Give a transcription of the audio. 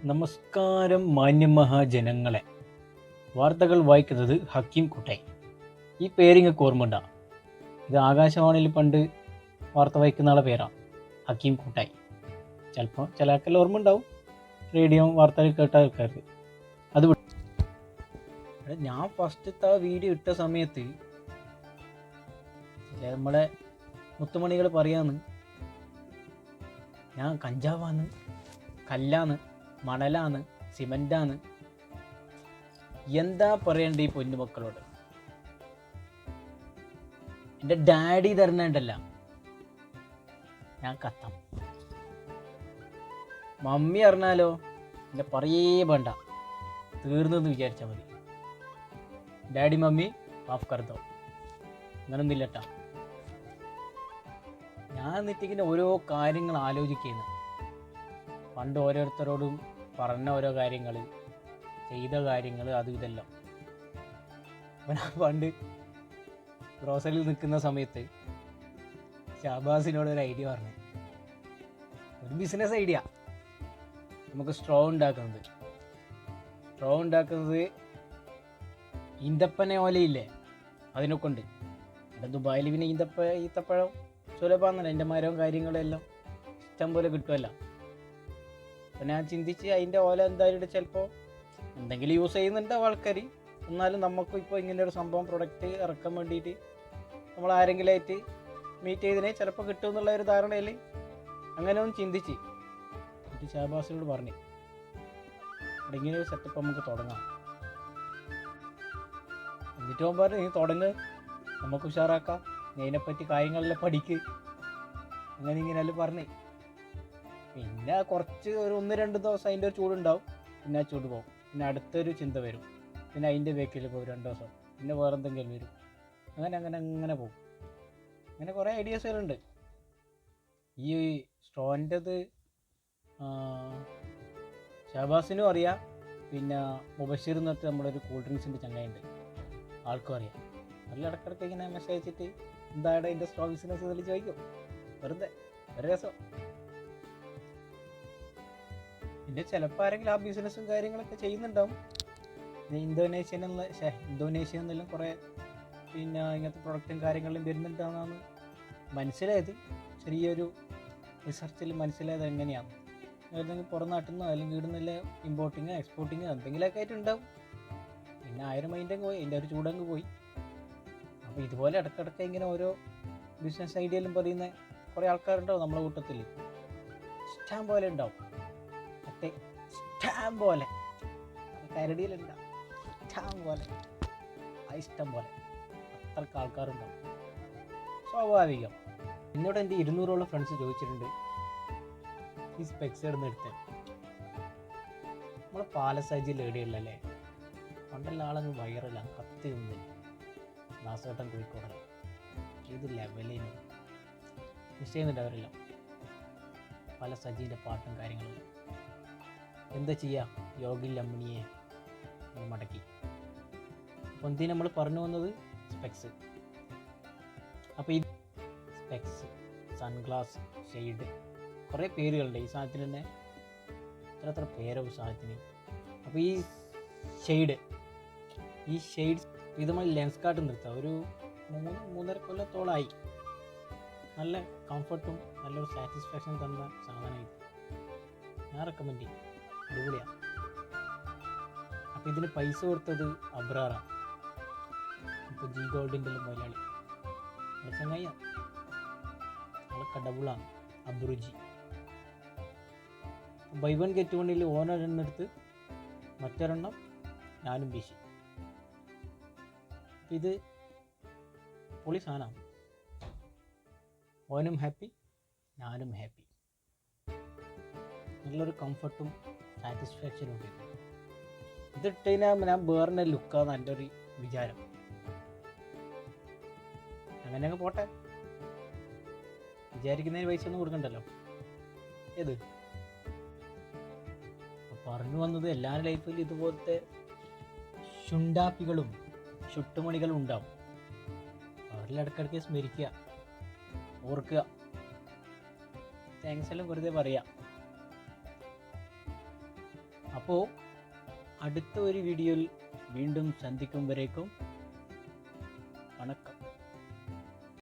നമസ്കാരം മാന്യമഹാജനങ്ങളെ. വാർത്തകൾ വായിക്കുന്നത് ഹക്കീം കുട്ടായി. ഈ പേര് നിങ്ങൾക്ക് ഓർമ്മ. ഇത് ആകാശവാണിയിൽ പണ്ട് വാർത്ത വായിക്കുന്ന ആളെ പേരാണ്, ഹക്കീം കുട്ടായി. ചിലപ്പോൾ ചില ആൾക്കെല്ലാം ഓർമ്മ ഉണ്ടാവും, റേഡിയോ വാർത്തകൾ കേട്ട ആൾക്കാർക്ക്. അത് ഞാൻ ഫസ്റ്റത്തെ ആ വീഡിയോ ഇട്ട സമയത്ത് നമ്മളെ മുത്തുമണികൾ പറയാന്ന്, ഞാൻ കഞ്ചാവാന്ന്, കല്ലാന്ന്, മണലാന്ന്, സിമൻ്റാന്ന്, എന്താ പറയണ്ട ഈ പൊന്നുമക്കളോട്. എൻ്റെ ഡാഡി തരണണ്ടല്ല, ഞാൻ കത്താം. മമ്മി അറിഞ്ഞാലോ എൻ്റെ പറയേ വേണ്ട, തീർന്നെന്ന് വിചാരിച്ചാൽ മതി. ഡാഡി മമ്മി മാഫ് കർദോ, അങ്ങനൊന്നുമില്ലട്ടാ. ഞാൻ എന്നിട്ടിങ്ങനെ ഓരോ കാര്യങ്ങൾ ആലോചിക്കുന്നു. പണ്ട് ഓരോരുത്തരോടും പറഞ്ഞ ഓരോ കാര്യങ്ങൾ, ചെയ്ത കാര്യങ്ങൾ, അതും ഇതെല്ലാം. അപ്പം ഞാൻ പണ്ട് ഗ്രോസറിയിൽ നിൽക്കുന്ന സമയത്ത് ഷാബാസിനോട് ഒരു ഐഡിയ പറഞ്ഞു. ഒരു ബിസിനസ് ഐഡിയ. നമുക്ക് സ്ട്രോ ഉണ്ടാക്കുന്നത് ഈന്തപ്പന ഓലയില്ലേ, അതിനൊക്കെ ഉണ്ട്. ഇവിടെ ദുബായിൽ പിന്നെ ഈത്തപ്പഴം സുലഭമാണെന്നല്ല, എൻ്റെ മരവും കാര്യങ്ങളും എല്ലാം ഇഷ്ടം പോലെ കിട്ടുമല്ല. അപ്പം ഞാൻ ചിന്തിച്ച് അതിൻ്റെ ഓല എന്തായാലും ചിലപ്പോൾ എന്തെങ്കിലും യൂസ് ചെയ്യുന്നുണ്ടാവും ആൾക്കാർ. എന്നാലും നമുക്കും ഇപ്പോൾ ഇങ്ങനെ ഒരു സംഭവം പ്രൊഡക്റ്റ് ഇറക്കാൻ വേണ്ടിയിട്ട് നമ്മൾ ആരെങ്കിലുമായിട്ട് മീറ്റ് ചെയ്തതിനെ ചിലപ്പോൾ കിട്ടും എന്നുള്ള ഒരു ധാരണയിൽ അങ്ങനെ ഒന്ന് ചിന്തിച്ച് എന്നിട്ട് ഷാബാസിനോട് പറഞ്ഞു, അവിടെ ഇങ്ങനെ ഒരു സെറ്റപ്പ് നമുക്ക് തുടങ്ങാം. എന്നിട്ട് അവൻ പറഞ്ഞു, നീ തുടങ്ങ്, നമുക്ക് ഉഷാറാക്കാം, നീ അതിനെപ്പറ്റി കാര്യങ്ങളെല്ലാം പഠിക്ക്, അങ്ങനെ ഇങ്ങനെയെല്ലാം പറഞ്ഞേ. പിന്നെ കുറച്ച് ഒരു 1-2 ദിവസം അതിൻ്റെ ഒരു ചൂടുണ്ടാവും, പിന്നെ ആ ചൂട് പോകും, പിന്നെ അടുത്തൊരു ചിന്ത വരും, പിന്നെ അതിൻ്റെ ബേക്കിൽ പോകും 2 ദിവസം, പിന്നെ വേറെ എന്തെങ്കിലും വരും, അങ്ങനെ പോകും. അങ്ങനെ കുറേ ഐഡിയാസുകളുണ്ട്. ഈ സ്ട്രോൻ്റെത് ഷാബാസിനും അറിയാം, പിന്നെ മുബഷീർ എന്ന് പറഞ്ഞിട്ട് നമ്മളൊരു കൂൾ ഡ്രിങ്ക്സിൻ്റെ ചങ്ങയുണ്ട്, ആൾക്കും അറിയാം. നല്ല ഇടയ്ക്കിടയ്ക്ക് ഇങ്ങനെ മെസ്സേജ് അയച്ചിട്ട് എന്താണ് അതിൻ്റെ സ്ട്രോ ബിസിനസ് ഇതിൽ ചോദിക്കും, വെറുതെ ഒരു രസം. പിന്നെ ചിലപ്പോൾ ആരെങ്കിലും ആ ബിസിനസ്സും കാര്യങ്ങളൊക്കെ ചെയ്യുന്നുണ്ടാവും. ഇന്തോനേഷ്യ എന്നെല്ലാം കുറേ പിന്നെ ഇങ്ങനത്തെ പ്രൊഡക്റ്റും കാര്യങ്ങളും വരുന്നുണ്ടാവുന്നതാണ് മനസ്സിലായത്. ചെറിയൊരു റിസർച്ചിൽ മനസ്സിലായത് എങ്ങനെയാണ്, ഏതെങ്കിലും പുറം നാട്ടിൽ നിന്നോ അല്ലെങ്കിൽ ഇവിടുന്നല്ല ഇമ്പോർട്ടിങ്ങോ എക്സ്പോർട്ടിങ്ങോ എന്തെങ്കിലുമൊക്കെ ആയിട്ടുണ്ടാവും. പിന്നെ 1000 മൈൻഡങ്ങ് പോയി, അതിൻ്റെ ഒരു ചൂടങ്ങ് പോയി. അപ്പോൾ ഇതുപോലെ ഇടയ്ക്കിടയ്ക്ക് ഇങ്ങനെ ഓരോ ബിസിനസ് ഐഡിയയിലും പറയുന്ന കുറേ ആൾക്കാരുണ്ടാവും നമ്മളെ കൂട്ടത്തിൽ, ഇഷ്ടം പോലെ ഉണ്ടാവും. ഇഷ്ടം പോലെ കരടിയിലുണ്ടാവും, ഇഷ്ടം പോലെ അത്രക്ക് ആൾക്കാരുണ്ടാവും, സ്വാഭാവികം. എന്നോട് എൻ്റെ 200ഓളം ഫ്രണ്ട്സ് ചോദിച്ചിട്ടുണ്ട്, ഈ സ്പെക്സ് ഇടുന്ന എടുത്ത് നമ്മളെ പാലസാജിയിൽ എവിടെയുള്ളല്ലേ, പണ്ടെല്ലാം ആളങ്ങ് വൈറലാണ്, കത്തി നിന്ന് ദാസേട്ടൻ കോഴിക്കോട് ഏത് ലെവലിനും മിസ് ചെയ്യുന്നുണ്ട് അവരെല്ലാം. പല സജീൻ്റെ പാട്ടും കാര്യങ്ങളെല്ലാം. എന്താ ചെയ്യുക, യോഗിൽ അമ്മിണിയെ മടക്കി. അപ്പോൾ എന്തിനാ നമ്മൾ പറഞ്ഞു വന്നത്, സ്പെക്സ്. അപ്പോൾ ഈ സ്പെക്സ്, സൺഗ്ലാസ്, ഷെയ്ഡ്, കുറേ പേരുകളുണ്ട് ഈ സാധനത്തിന് തന്നെ, എത്ര പേരോ സാധനത്തിന്. അപ്പോൾ ഈ ഷെയ്ഡ്സ് ഇത് നമ്മൾ ലെൻസ് കാർട്ട് നിർത്താം. ഒരു 3.5 കൊല്ലത്തോളമായി. നല്ല കംഫർട്ടും നല്ലൊരു സാറ്റിസ്ഫാക്ഷൻ തന്ന സാധനം ഇത്, ഞാൻ റെക്കമെൻഡ് ചെയ്യും, അടിപൊളിയാണ്. അപ്പോൾ ഇതിന് പൈസ കൊടുത്തത് അബ്രാറാണ്. ഇപ്പോൾ ജി ഗോൾഡിൻ്റെ മുതലാളി ചങ്ങയ്യാണ്, നമ്മളൊക്കെ ഡബിളാണ്, അബ്രുജി. ബൈ 1 get 1 ഓനൊരെണ്ണം എടുത്ത് മറ്റൊരെണ്ണം ഞാനും വീശി. അപ്പം ഇത് പൊളി സാധനമാണ്, ഓനും ഹാപ്പി, ഞാനും ഹാപ്പി. നല്ലൊരു കംഫർട്ടും സാറ്റിസ്ഫാക്ഷനും ഉണ്ട്. ഇതിട്ട് കഴിഞ്ഞാൽ ഞാൻ വേറെ ലുക്കാന്ന് എൻ്റെ ഒരു വിചാരം. അങ്ങനെ അങ്ങ് പോട്ടെ, വിചാരിക്കുന്നതിന് പൈസ ഒന്നും കൊടുക്കണ്ടല്ലോ. ഏത് പറഞ്ഞു വന്നത്, എല്ലാവരുടെ ലൈഫിൽ ഇതുപോലത്തെ ശുണ്ടാപ്പികളും ചുട്ടുമണികളും ഉണ്ടാവും. അവരിൽ ഇടയ്ക്കിടയ്ക്ക് സ്മരിക്കുക, ഓർക്കുക. താങ്ക്സ് എല്ലാം വെറുതെ പറയാം. അപ്പോൾ അടുത്ത ഒരു വീഡിയോയിൽ വീണ്ടും സന്ധിക്കും വരേക്കും വണക്കം.